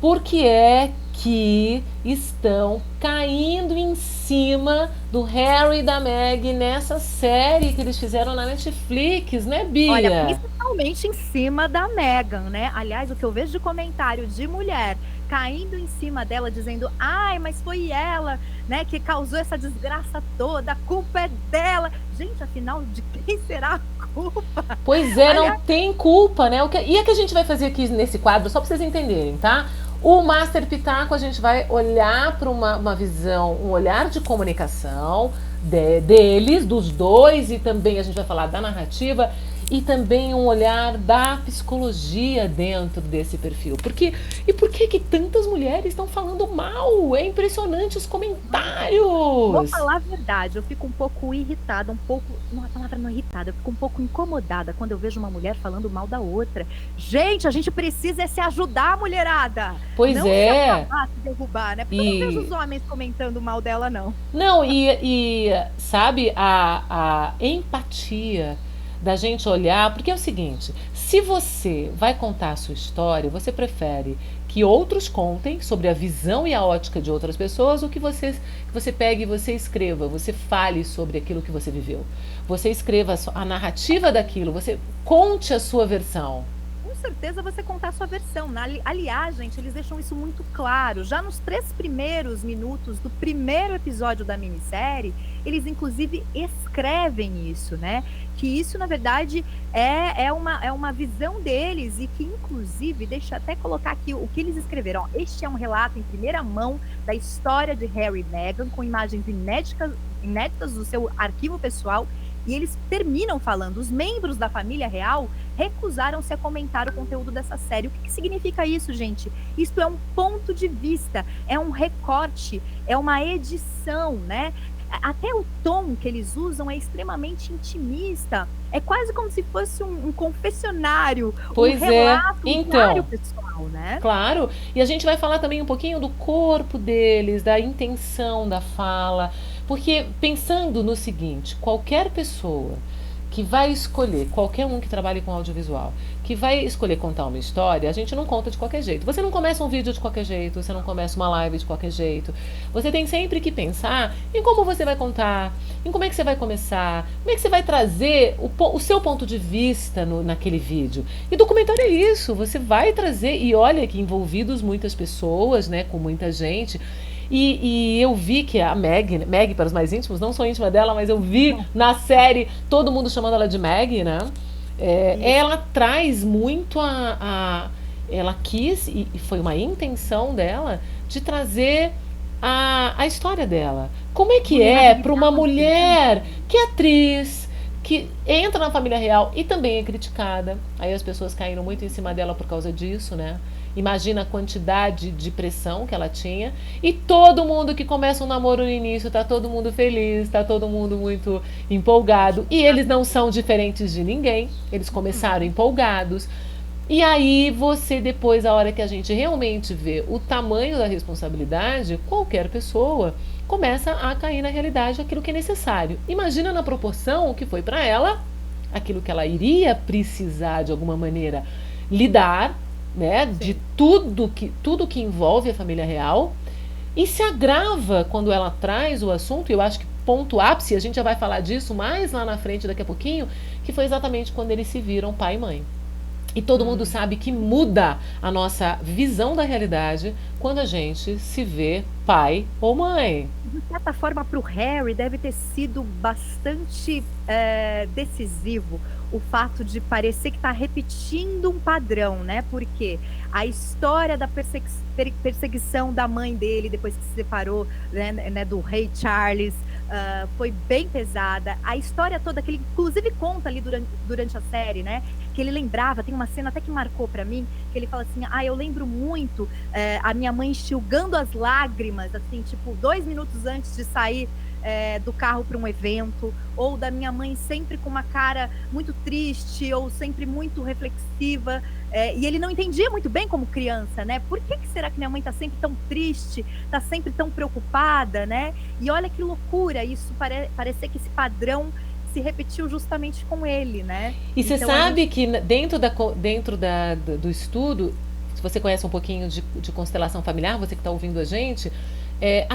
por que é que estão caindo em cima do Harry e da Meghan nessa série que eles fizeram na Netflix, né, Olha, Bia? principalmente em cima da Meghan, né? Aliás, o que eu vejo de comentário de mulher caindo em cima dela, dizendo, ai, mas foi ela, né, que causou essa desgraça toda, a culpa é dela. Gente, afinal, de quem será a culpa? Pois é, não Aliás, tem culpa, né? E o que a gente vai fazer aqui nesse quadro, só para vocês entenderem, tá? O Master Pitaco, a gente vai olhar para uma visão, um olhar de comunicação deles, dos dois, e também a gente vai falar da narrativa e também um olhar da psicologia dentro desse perfil. E por que tantas mulheres estão falando mal? É impressionante os vou comentários. falar a verdade, eu fico um pouco irritada, um pouco, não, a palavra não é irritada, eu fico um pouco incomodada quando eu vejo uma mulher falando mal da outra. Gente, a gente precisa é se ajudar, mulherada, Pois não se é. acabar, se derrubar, né? Porque eu não vejo E os homens comentando mal dela, não. Não, sabe, a empatia da gente olhar, porque é o seguinte, se você vai contar a sua história, você prefere que outros contem sobre a visão e a ótica de outras pessoas, ou que você pegue e você escreva, você fale sobre aquilo que você viveu. Você escreva a narrativa daquilo, você conte a sua versão. Com certeza você contar a sua versão, né? Aliás, gente, eles deixam isso muito claro. Já nos 3 primeiros minutos do primeiro episódio da minissérie, eles inclusive escrevem isso, né? Que isso, na verdade, é uma visão deles e que, inclusive, deixa eu até colocar aqui o que eles escreveram. Ó, este é um relato em primeira mão da história de Harry e Meghan, com imagens inéditas do seu arquivo pessoal. E eles terminam falando: os membros da família real recusaram-se a comentar o conteúdo dessa série. O que significa isso, gente? Isso é um ponto de vista, é um recorte, é uma edição, né? Até o tom que eles usam é extremamente intimista. É quase como se fosse um confessionário, um Pois é. relato, um diário Então, pessoal, né? claro, e a gente vai falar também um pouquinho do corpo deles, da intenção da fala, porque pensando no seguinte, qualquer pessoa que vai escolher, qualquer um que trabalhe com audiovisual, que vai escolher contar uma história, a gente não conta de qualquer jeito. Você não começa um vídeo de qualquer jeito, você não começa uma live de qualquer jeito. Você tem sempre que pensar em como você vai contar, em como é que você vai começar, como é que você vai trazer o seu ponto de vista naquele vídeo. E documentário é isso, você vai trazer, e olha que envolvidos muitas pessoas, né, com muita gente. E eu vi que a Meg para os mais íntimos, não sou íntima dela, mas eu vi Bom, na série todo mundo chamando ela de Meg, né? isso. Ela traz muito ela quis, e foi uma intenção dela, de trazer a história dela. Como é que é para uma Vulnerabilidade, né? mulher que é atriz, que entra na família real e também é criticada? Aí as pessoas caíram muito em cima dela por causa disso, né? Imagina a quantidade de pressão que ela tinha. E todo mundo que começa um namoro no início, tá todo mundo feliz, tá todo mundo muito empolgado. E eles não são diferentes de ninguém. Eles começaram Uhum. empolgados. E aí você depois, a hora que a gente realmente vê o tamanho da responsabilidade, qualquer pessoa começa a cair na realidade aquilo que é necessário. Imagina na proporção que foi para ela, aquilo que ela iria precisar de alguma maneira lidar, né, de Sim. tudo que envolve a família real, e se agrava quando ela traz o assunto, e eu acho que ponto ápice, a gente já vai falar disso mais lá na frente daqui a pouquinho, que foi exatamente quando eles se viram pai e mãe. E todo mundo Hum. sabe que muda a nossa visão da realidade quando a gente se vê pai ou mãe. De certa forma, para o Harry deve ter sido bastante decisivo o fato de parecer que está repetindo um padrão, né? Porque a história da perseguição da mãe dele depois que se separou, né, do rei Charles, foi bem pesada. A história toda que ele inclusive conta ali durante a série, né? Que ele lembrava, tem uma cena até que marcou para mim, que ele fala assim: eu lembro muito a minha mãe enxugando as lágrimas, assim, tipo, 2 minutos antes de sair do carro para um evento, ou da minha mãe sempre com uma cara muito triste, ou sempre muito reflexiva, e ele não entendia muito bem como criança, né? Por que será que minha mãe tá sempre tão triste, tá sempre tão preocupada, né? E olha que loucura isso, parecer que esse padrão se repetiu justamente com ele, né? E você Então a gente sabe que dentro do estudo se você conhece um pouquinho de constelação familiar, você que está ouvindo a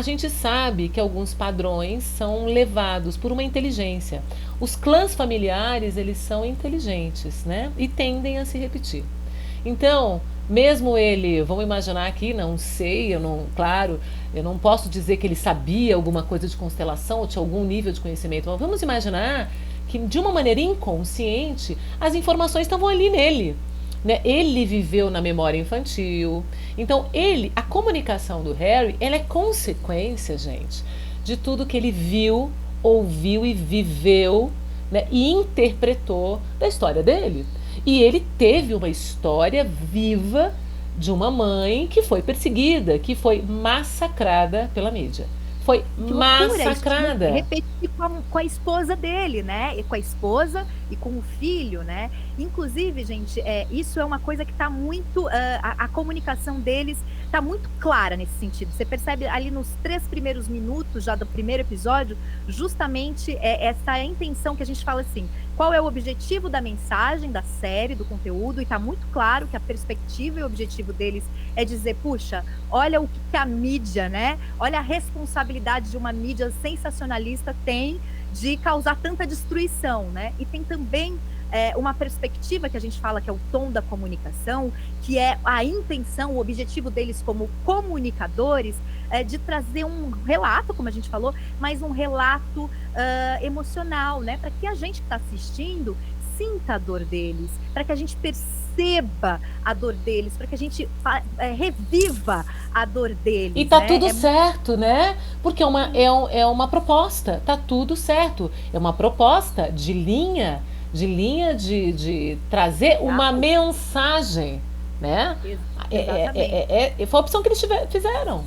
gente sabe que alguns padrões são levados por uma inteligência. Os clãs familiares, eles são inteligentes, né? E tendem a se repetir. Então, mesmo ele, vamos imaginar aqui, não sei, claro, eu não posso dizer que ele sabia alguma coisa de constelação ou tinha algum nível de conhecimento, mas vamos imaginar que de uma maneira inconsciente as informações estavam ali nele. Né? Ele viveu na memória infantil. Então, a comunicação do Harry, ela é consequência, gente, de tudo que ele viu, ouviu e viveu, né? E interpretou da história dele. E ele teve uma história viva de uma mãe que foi perseguida, que foi massacrada pela mídia. Foi Que loucura, isso massacrada. repetir com a esposa dele, né? E com a esposa e com o filho, né? Inclusive, gente, isso é uma coisa que está muito. A comunicação deles está muito clara nesse sentido. Você percebe ali nos 3 primeiros minutos já do primeiro episódio, justamente essa intenção que a gente fala assim: qual é o objetivo da mensagem, da série, do conteúdo, e está muito claro que a perspectiva e o objetivo deles é dizer, puxa, olha o que a mídia, né? Olha a responsabilidade de uma mídia sensacionalista tem de causar tanta destruição, né? E tem também uma perspectiva que a gente fala que é o tom da comunicação, que é a intenção, o objetivo deles como comunicadores, de trazer um relato, como a gente falou, mas um relato emocional, né? Para que a gente que está assistindo sinta a dor deles, para que a gente perceba a dor deles, para que a gente reviva a dor deles. E tá tudo certo, né? Porque é uma proposta, tá tudo certo. É uma proposta de linha de trazer uma mensagem, né? Foi a opção que eles fizeram.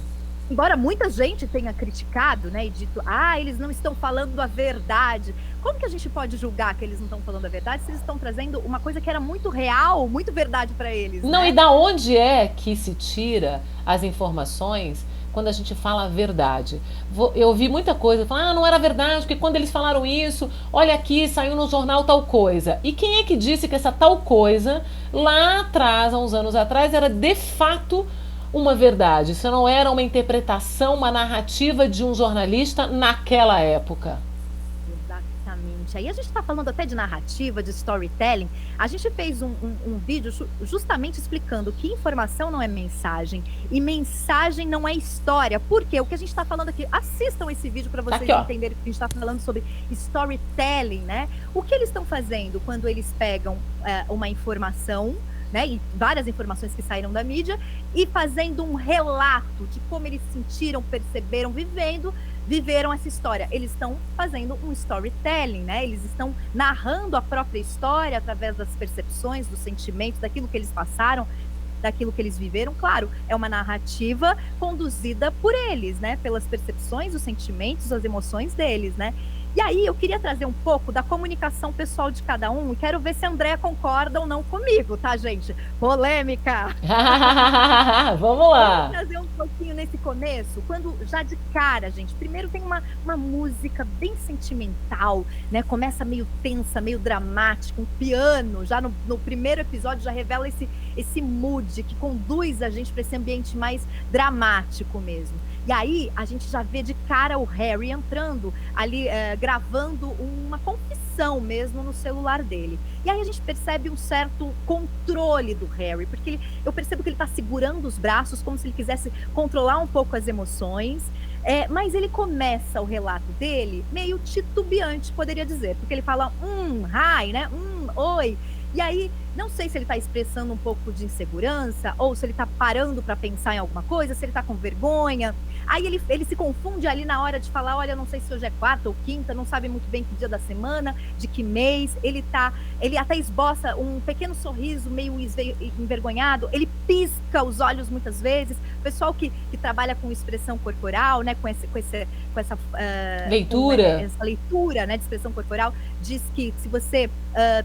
Embora muita gente tenha criticado, né, e dito, eles não estão falando a verdade. Como que a gente pode julgar que eles não estão falando a verdade se eles estão trazendo uma coisa que era muito real, muito verdade para eles? Não, né? E da onde é que se tira as informações quando a gente fala a verdade? Eu ouvi muita coisa, falar, não era verdade, porque quando eles falaram isso, olha aqui, saiu no jornal tal coisa. E quem é que disse que essa tal coisa, lá atrás, há uns anos atrás, era de fato uma verdade? Isso não era uma interpretação, uma narrativa de um jornalista naquela época. Exatamente. Aí a gente está falando até de narrativa, de storytelling. A gente fez um vídeo justamente explicando que informação não é mensagem e mensagem não é história. Por quê? O que a gente está falando aqui, assistam esse vídeo para vocês entenderem que a gente está falando sobre storytelling, né? O que eles estão fazendo quando eles pegam uma informação, né, e várias informações que saíram da mídia, e fazendo um relato de como eles sentiram, perceberam, viveram essa história. Eles estão fazendo um storytelling, né? Eles estão narrando a própria história através das percepções, dos sentimentos, daquilo que eles passaram, daquilo que eles viveram. Claro, é uma narrativa conduzida por eles, né? Pelas percepções, os sentimentos, as emoções deles, né? E aí eu queria trazer um pouco da comunicação pessoal de cada um e quero ver se a Andréa concorda ou não comigo, tá, gente? Polêmica! Vamos lá! Vamos trazer um pouquinho nesse começo, quando já de cara, gente, primeiro tem uma música bem sentimental, né? Começa meio tensa, meio dramática, um piano, já no primeiro episódio já revela esse mood que conduz a gente para esse ambiente mais dramático mesmo. E aí a gente já vê de cara o Harry entrando ali, gravando uma confissão mesmo no celular dele. E aí a gente percebe um certo controle do Harry, porque eu percebo que ele está segurando os braços como se ele quisesse controlar um pouco as emoções. Mas ele começa o relato dele meio titubeante, poderia dizer, porque ele fala, hi, né? Oi. E aí, não sei se ele está expressando um pouco de insegurança, ou se ele está parando para pensar em alguma coisa, se ele está com vergonha. Aí ele se confunde ali na hora de falar, olha, não sei se hoje é quarta ou quinta, não sabe muito bem que dia da semana, de que mês. Ele até esboça um pequeno sorriso meio envergonhado, ele pisca os olhos muitas vezes. O pessoal que trabalha com expressão corporal, né, com essa leitura, essa leitura, né, de expressão corporal, diz que se você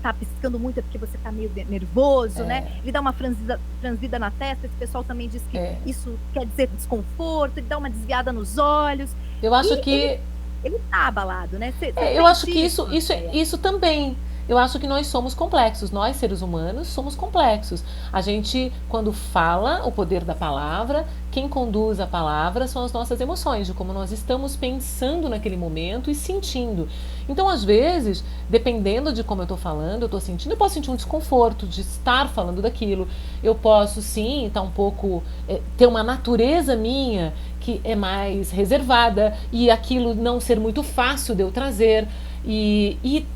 tá piscando muito é porque você tá meio nervoso, né? Ele dá uma franzida na testa, esse pessoal também diz que isso quer dizer desconforto, ele dá uma desviada nos olhos. Eu acho que ele tá abalado, né? eu acho que isso também. Eu acho que nós somos complexos, nós seres humanos somos complexos. A gente, quando fala o poder da palavra, quem conduz a palavra são as nossas emoções, de como nós estamos pensando naquele momento e sentindo. Então, às vezes, dependendo de como eu estou falando, eu estou sentindo, eu posso sentir um desconforto de estar falando daquilo. Eu posso, sim, estar um pouco, ter uma natureza minha que é mais reservada e aquilo não ser muito fácil de eu trazer. E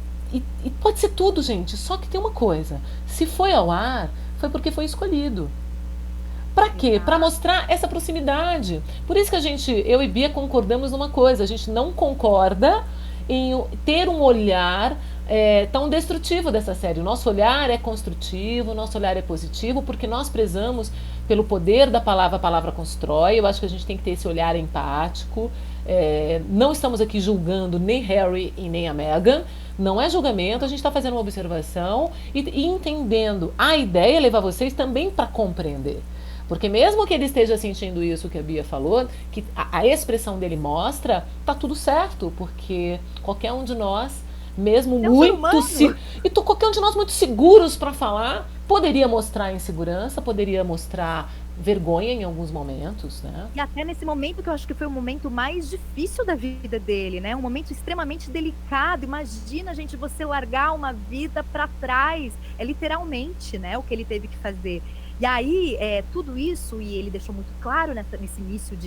pode ser tudo, gente. Só que tem uma coisa: se foi ao ar, foi porque foi escolhido. Para quê? Para Exato. mostrar essa proximidade. Por isso que eu e Bia concordamos numa coisa: a gente não concorda em ter um olhar tão destrutivo dessa série. O nosso olhar é construtivo, o nosso olhar é positivo, porque nós prezamos pelo poder da palavra, a palavra constrói. Eu acho que a gente tem que ter esse olhar empático. Não estamos aqui julgando nem Harry e nem a Meghan. Não é julgamento, a gente está fazendo uma observação e entendendo. A ideia é levar vocês também para compreender. Porque mesmo que ele esteja sentindo isso que a Bia falou, que a expressão dele mostra, tá tudo certo, porque qualquer um de nós, mesmo É um ser muito humano. qualquer um de nós muito seguros para falar, poderia mostrar insegurança, poderia mostrar vergonha em alguns momentos, né? E até nesse momento que eu acho que foi o momento mais difícil da vida dele, né? Um momento extremamente delicado. Imagina, gente, você largar uma vida para trás. É literalmente, né, o que ele teve que fazer. E aí, tudo isso, e ele deixou muito claro nesse início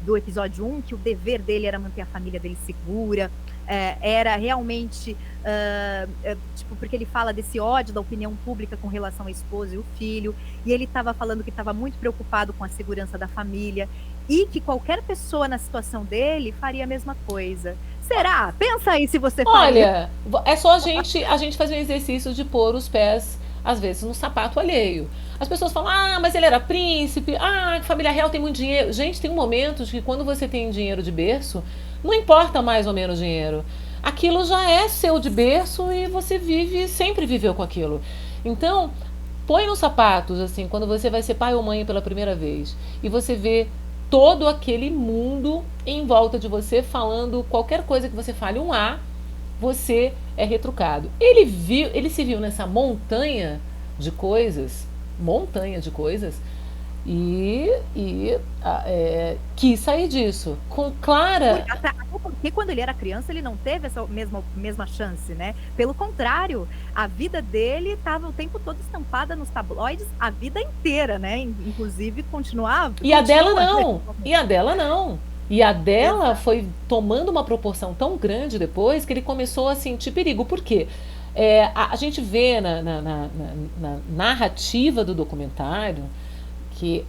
do episódio 1, que o dever dele era manter a família dele segura, era realmente, tipo, porque ele fala desse ódio da opinião pública com relação à esposa e o filho, e ele estava falando que estava muito preocupado com a segurança da família, e que qualquer pessoa na situação dele faria a mesma coisa. Será? Pensa aí se você faria. Olha, é só a gente fazer um exercício de pôr os pés, às vezes, no sapato alheio. As pessoas falam, mas ele era príncipe, a família real tem muito dinheiro. Gente, tem momentos que quando você tem dinheiro de berço, não importa mais ou menos dinheiro. Aquilo já é seu de berço e você sempre viveu com aquilo. Então, põe nos sapatos, assim, quando você vai ser pai ou mãe pela primeira vez, e você vê todo aquele mundo em volta de você falando qualquer coisa que você fale um A, você é retrucado. Ele se viu nessa montanha de coisas, e quis sair disso. Com Clara. Até porque quando ele era criança, ele não teve essa mesma chance, né? Pelo contrário, a vida dele estava o tempo todo estampada nos tabloides, a vida inteira, né? Inclusive, continuava. E a dela Continua, né? não. E a dela não. E a dela Exato. foi tomando uma proporção tão grande depois que ele começou a sentir perigo. Por quê? A gente vê na narrativa do documentário que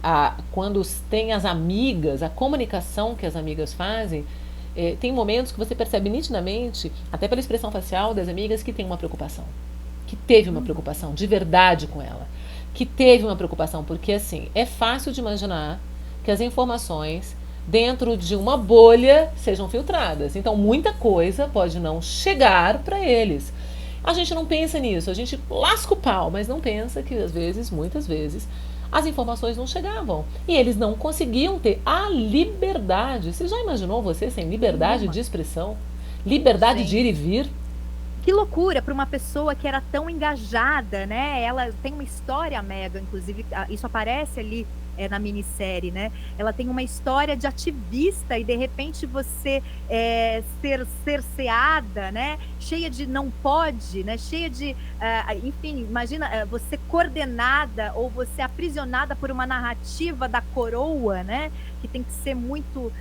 quando tem as amigas, a comunicação que as amigas fazem, tem momentos que você percebe nitidamente, até pela expressão facial das amigas, que tem uma preocupação. Que teve uma preocupação de verdade com ela. Que teve uma preocupação, porque assim, é fácil de imaginar que as informações dentro de uma bolha sejam filtradas. Então, muita coisa pode não chegar para eles. A gente não pensa nisso, a gente lasca o pau, mas não pensa que às vezes, muitas vezes, as informações não chegavam. E eles não conseguiam ter a liberdade. Você já imaginou você sem liberdade Nenhuma. de expressão? Liberdade de ir Gente, e vir? que loucura para uma pessoa que era tão engajada, né? Ela tem uma história, a Meghan, inclusive, isso aparece ali na minissérie, né? Ela tem uma história de ativista e de repente você ser cerceada, né? Cheia de não pode, né? Cheia de, enfim, imagina você coordenada ou você aprisionada por uma narrativa da coroa, né? Que tem que ser muito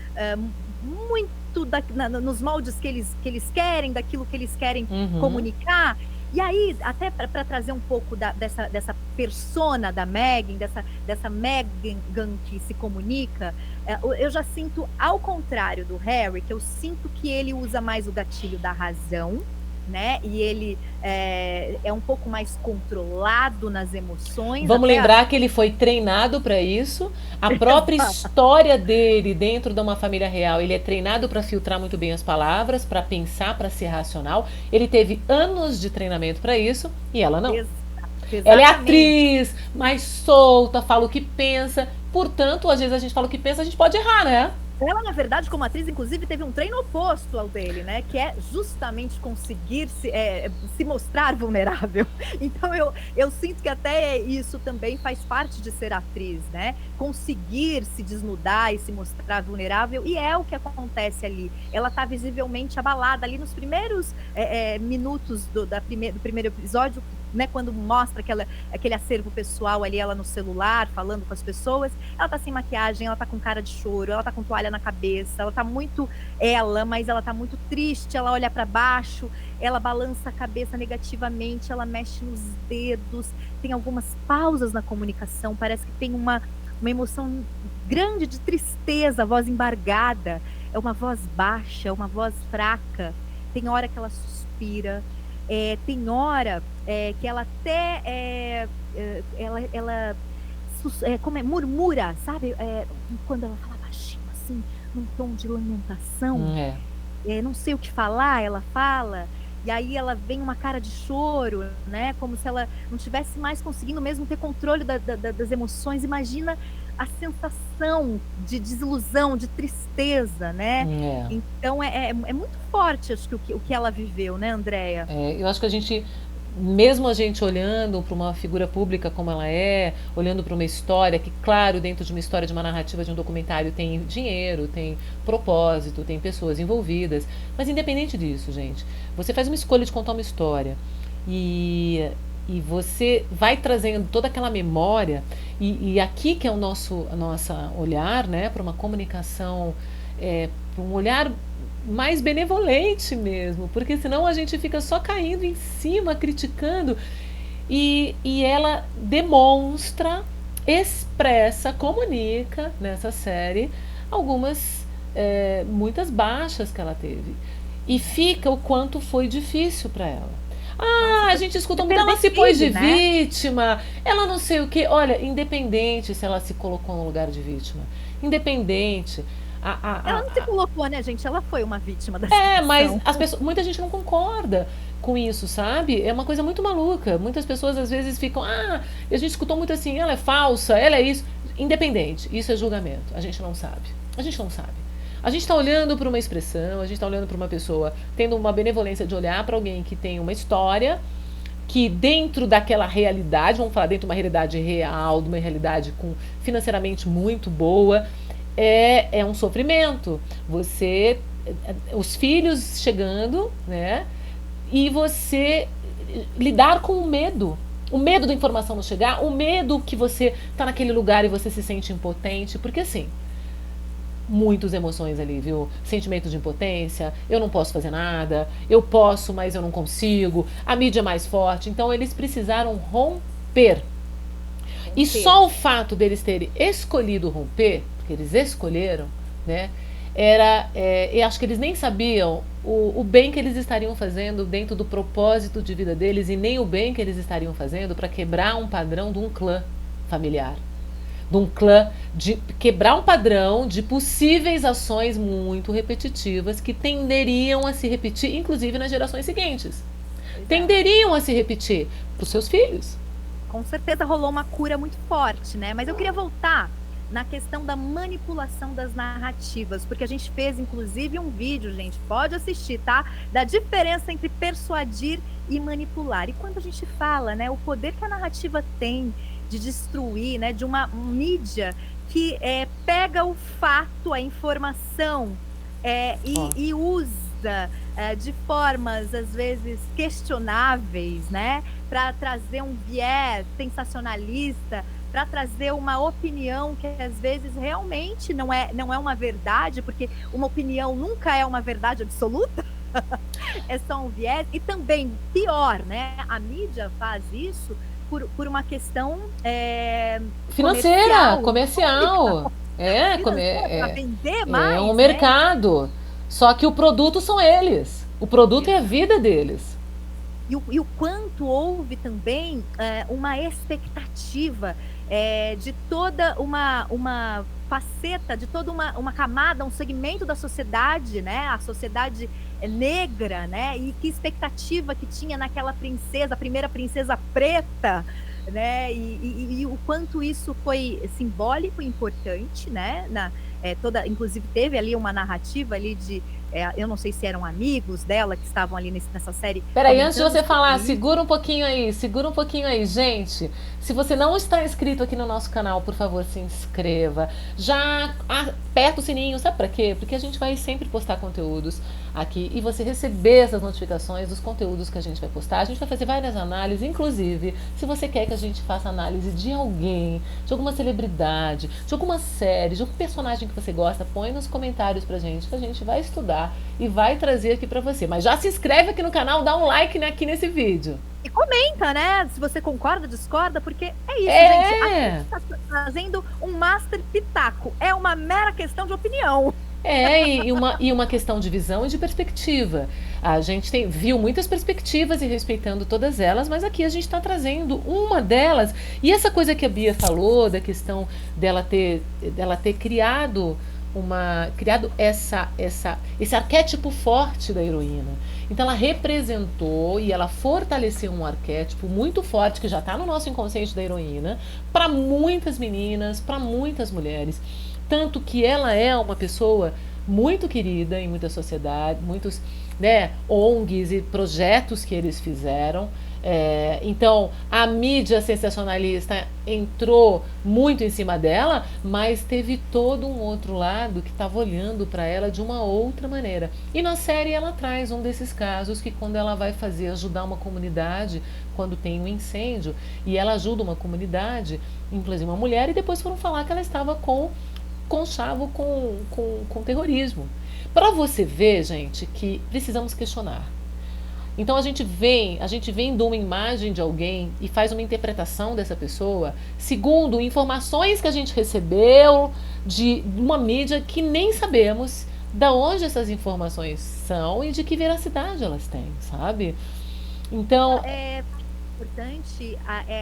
nos moldes que eles querem, daquilo que eles querem Uhum. comunicar. E aí, até para trazer um pouco dessa persona da Meghan, dessa Meghan que se comunica, eu já sinto, ao contrário do Harry, que eu sinto que ele usa mais o gatilho da razão, né? E ele é um pouco mais controlado nas emoções. Vamos Até lembrar que ele foi treinado para isso. A própria história dele dentro de uma família real, ele é treinado para filtrar muito bem as palavras, para pensar, para ser racional. Ele teve anos de treinamento para isso e ela não. Ela é exatamente. atriz, mais solta, fala o que pensa. Portanto, às vezes a gente fala o que pensa, a gente pode errar, né? Ela, na verdade, como atriz, inclusive, teve um treino oposto ao dele, né? Que é justamente conseguir se mostrar vulnerável. Então, eu sinto que até isso também faz parte de ser atriz, né? Conseguir se desnudar e se mostrar vulnerável, e é o que acontece ali. Ela tá visivelmente abalada ali nos primeiros minutos do primeiro episódio, né? Quando mostra aquele acervo pessoal ali, ela no celular, falando com as pessoas. Ela tá sem maquiagem, ela tá com cara de choro, ela tá com toalha na cabeça, ela tá muito mas ela tá muito triste, ela olha para baixo, ela balança a cabeça negativamente, ela mexe nos dedos, tem algumas pausas na comunicação, parece que tem uma emoção grande de tristeza, a voz embargada, é uma voz baixa, é uma voz fraca, tem hora que ela suspira, tem hora que ela até ela murmura, sabe? Quando ela fala baixinho, assim, num tom de lamentação, É. não sei o que falar, ela fala, e aí ela vem uma cara de choro, né? Como se ela não tivesse mais conseguindo mesmo ter controle das emoções. Imagina a sensação de desilusão, de tristeza, né? É. Então é muito forte, acho que o que ela viveu, né, Andréia? Eu acho que a gente, mesmo a gente olhando para uma figura pública como ela é, olhando para uma história que, claro, dentro de uma história, de uma narrativa, de um documentário, tem dinheiro, tem propósito, tem pessoas envolvidas, mas independente disso, gente, você faz uma escolha de contar uma história e, e você vai trazendo toda aquela memória, e aqui que é o nosso olhar, né, para uma comunicação, para um olhar mais benevolente mesmo, porque senão a gente fica só caindo em cima, criticando, e ela demonstra, expressa, comunica nessa série algumas, muitas baixas que ela teve. E fica o quanto foi difícil para ela. Nossa, Ah, a gente escuta você muito, ela perder se pôs de filho, né? vítima, ela não sei o que. Olha, independente se ela se colocou no lugar de vítima, independente. Ela não se colocou, né, gente? Ela foi uma vítima da Mas situação. as pessoas, muita gente não concorda com isso, sabe? É uma coisa muito maluca. Muitas pessoas às vezes ficam, e a gente escutou muito assim, ela é falsa, ela é isso. Independente, isso é julgamento. A gente não sabe. A gente não sabe. A gente está olhando para uma expressão, a gente está olhando para uma pessoa, tendo uma benevolência de olhar para alguém que tem uma história, que dentro daquela realidade, vamos falar dentro de uma realidade real, de uma realidade com financeiramente muito boa, é um sofrimento. Você, os filhos chegando, né? E você lidar com o medo da informação não chegar, o medo que você está naquele lugar e você se sente impotente, porque assim, muitas emoções ali, viu? Sentimento de impotência, eu não posso fazer nada, eu posso, mas eu não consigo, a mídia é mais forte, então eles precisaram romper. E Romper. só o fato deles terem escolhido romper, porque eles escolheram, né? Eu acho que eles nem sabiam o bem que eles estariam fazendo dentro do propósito de vida deles, e nem o bem que eles estariam fazendo para quebrar um padrão de um clã familiar, de um clã, de quebrar um padrão de possíveis ações muito repetitivas que tenderiam a se repetir, inclusive nas gerações seguintes. Pois é. Tenderiam a se repetir para os seus filhos. Com certeza rolou uma cura muito forte, né? Mas eu queria voltar na questão da manipulação das narrativas, porque a gente fez, inclusive, um vídeo, gente, pode assistir, tá? Da diferença entre persuadir e manipular. E quando a gente fala, né, o poder que a narrativa tem de destruir, né, de uma mídia que pega o fato, a informação, e usa de formas, às vezes, questionáveis, né, para trazer um viés sensacionalista, para trazer uma opinião que às vezes realmente não é uma verdade, porque uma opinião nunca é uma verdade absoluta, é só um viés. E também, pior, né? A mídia faz isso por uma questão Financeira, comercial. Para vender mais, É um né? mercado. Só que o produto são eles. O produto é a vida deles. E o quanto houve também uma expectativa de toda uma faceta, de toda uma camada, um segmento da sociedade, né? A sociedade negra, né? E que expectativa que tinha naquela princesa, a primeira princesa preta, né? E o quanto isso foi simbólico e importante, né? toda, inclusive teve ali uma narrativa ali de, eu não sei se eram amigos dela que estavam ali nessa série Peraí, antes de comentando você sobre falar, isso. segura um pouquinho aí, gente. Se você não está inscrito aqui no nosso canal, por favor, se inscreva. Já aperta o sininho, sabe pra quê? Porque a gente vai sempre postar conteúdos aqui e você receber essas notificações dos conteúdos que a gente vai postar. A gente vai fazer várias análises, inclusive, se você quer que a gente faça análise de alguém, de alguma celebridade, de alguma série, de algum personagem que você gosta, põe nos comentários pra gente, que a gente vai estudar e vai trazer aqui pra você. Mas já se inscreve aqui no canal, dá um like aqui nesse vídeo. E comenta, né? Se você concorda, discorda, porque é isso, gente. Aqui a É, gente está trazendo um Master Pitaco. É uma mera questão de opinião. e uma questão de visão e de perspectiva. A gente viu muitas perspectivas e respeitando todas elas, mas aqui a gente está trazendo uma delas. E essa coisa que a Bia falou, da questão dela ter criado esse arquétipo forte da heroína. Então ela representou e ela fortaleceu um arquétipo muito forte que já está no nosso inconsciente da heroína para muitas meninas, para muitas mulheres. Tanto que ela é uma pessoa muito querida em muita sociedade, muitos, né, ONGs e projetos que eles fizeram. Então, a mídia sensacionalista entrou muito em cima dela, mas teve todo um outro lado que estava olhando para ela de uma outra maneira. E na série ela traz um desses casos que quando ela vai ajudar uma comunidade, quando tem um incêndio, e ela ajuda uma comunidade, inclusive uma mulher, e depois foram falar que ela estava conchavo com terrorismo. Para você ver, gente, que precisamos questionar. Então a gente vem de uma imagem de alguém e faz uma interpretação dessa pessoa segundo informações que a gente recebeu de uma mídia que nem sabemos da onde essas informações são e de que veracidade elas têm, sabe? Então, É importante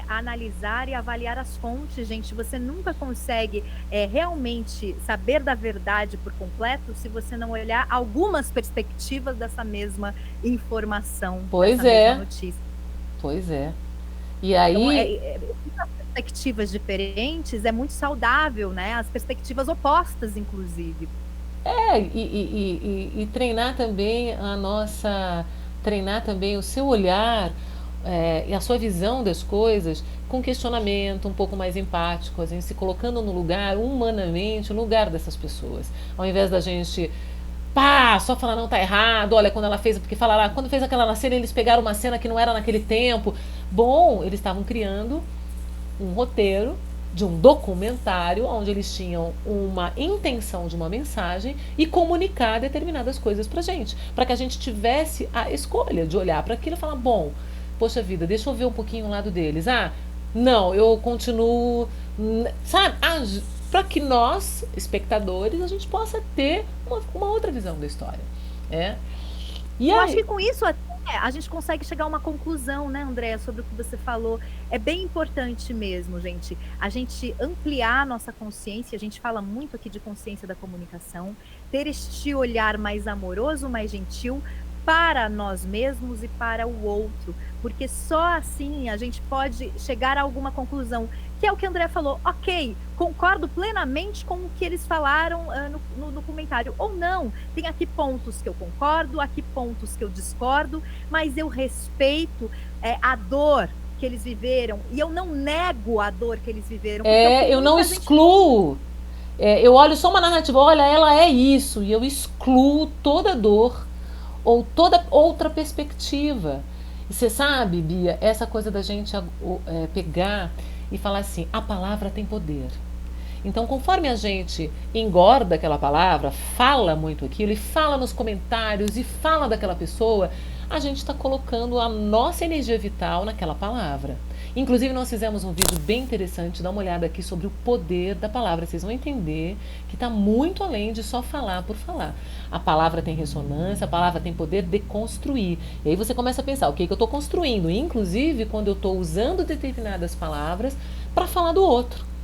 analisar e avaliar as fontes, gente. Você nunca consegue realmente saber da verdade por completo se você não olhar algumas perspectivas dessa mesma informação, pois dessa mesma é, notícia. pois é. E Então, aí, as perspectivas diferentes é muito saudável, né? As perspectivas opostas, inclusive. e treinar também o seu olhar, e a sua visão das coisas com questionamento, um pouco mais empático, a gente se colocando no lugar, humanamente, no lugar dessas pessoas. Ao invés da gente, pá, só falar não tá errado, olha, quando ela fez, porque falaram, quando fez aquela cena, eles pegaram uma cena que não era naquele tempo. Bom, eles estavam criando um roteiro de um documentário onde eles tinham uma intenção de uma mensagem e comunicar determinadas coisas pra gente, para que a gente tivesse a escolha de olhar para aquilo e falar, bom, poxa vida, deixa eu ver um pouquinho o lado deles. Não, eu continuo, sabe? Para que nós, espectadores, a gente possa ter uma outra visão da história. É. E Eu acho aí, que com isso até a gente consegue chegar a uma conclusão, né, Andréa, sobre o que você falou. É bem importante mesmo, gente, a gente ampliar a nossa consciência. A gente fala muito aqui de consciência da comunicação, ter este olhar mais amoroso, mais gentil para nós mesmos e para o outro, porque só assim a gente pode chegar a alguma conclusão, que é o que a André falou. Ok, concordo plenamente com o que eles falaram no comentário, ou não, tem aqui pontos que eu concordo, aqui pontos que eu discordo, mas eu respeito a dor que eles viveram, e eu não nego a dor que eles viveram, porque é o que eu não muita gente... excluo. Eu olho só uma narrativa, olha, ela é isso, e eu excluo toda dor ou toda outra perspectiva. E você sabe, Bia, essa coisa da gente pegar e falar assim: a palavra tem poder. Então, conforme a gente engorda aquela palavra, fala muito aquilo e fala nos comentários e fala daquela pessoa, a gente está colocando a nossa energia vital naquela palavra. Inclusive, nós fizemos um vídeo bem interessante, dá uma olhada aqui sobre o poder da palavra. Vocês vão entender que está muito além de só falar por falar. A palavra tem ressonância, a palavra tem poder de construir. E aí você começa a pensar, o que eu estou construindo? Inclusive, quando eu estou usando determinadas palavras para falar do outro.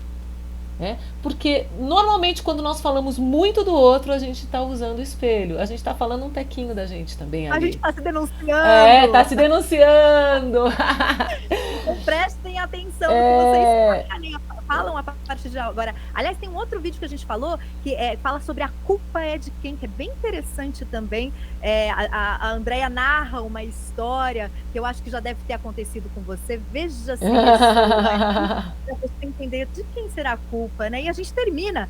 Porque normalmente quando nós falamos muito do outro, a gente está usando o espelho. A gente está falando um tequinho da gente também A gente ali. está se denunciando. Tá se denunciando. Então, prestem atenção no que vocês falam a partir de agora. Aliás, tem um outro vídeo que a gente falou que fala sobre a culpa é de quem, que é bem interessante também. A Andrea narra uma história que eu acho que já deve ter acontecido com você. Veja se para você entender de quem será a culpa, né? E a gente termina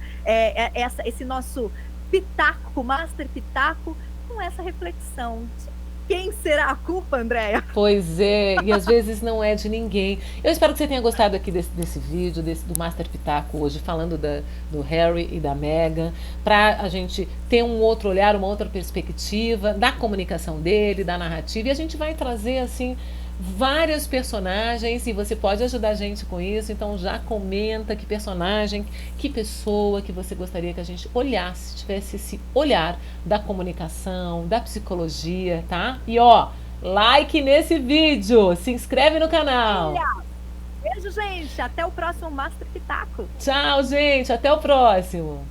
esse nosso pitaco, Master Pitaco, com essa reflexão. De quem será a culpa, Andrea? Pois é, e às vezes não é de ninguém. Eu espero que você tenha gostado aqui desse vídeo, do Master Pitaco hoje, falando do Harry e da Meghan, para a gente ter um outro olhar, uma outra perspectiva da comunicação dele, da narrativa, e a gente vai trazer, assim, vários personagens, e você pode ajudar a gente com isso, então já comenta que personagem, que pessoa que você gostaria que a gente olhasse, tivesse esse olhar da comunicação, da psicologia, tá? E ó, like nesse vídeo, se inscreve no canal. Beijo, gente. Até o próximo Master Pitaco. Tchau, gente, até o próximo.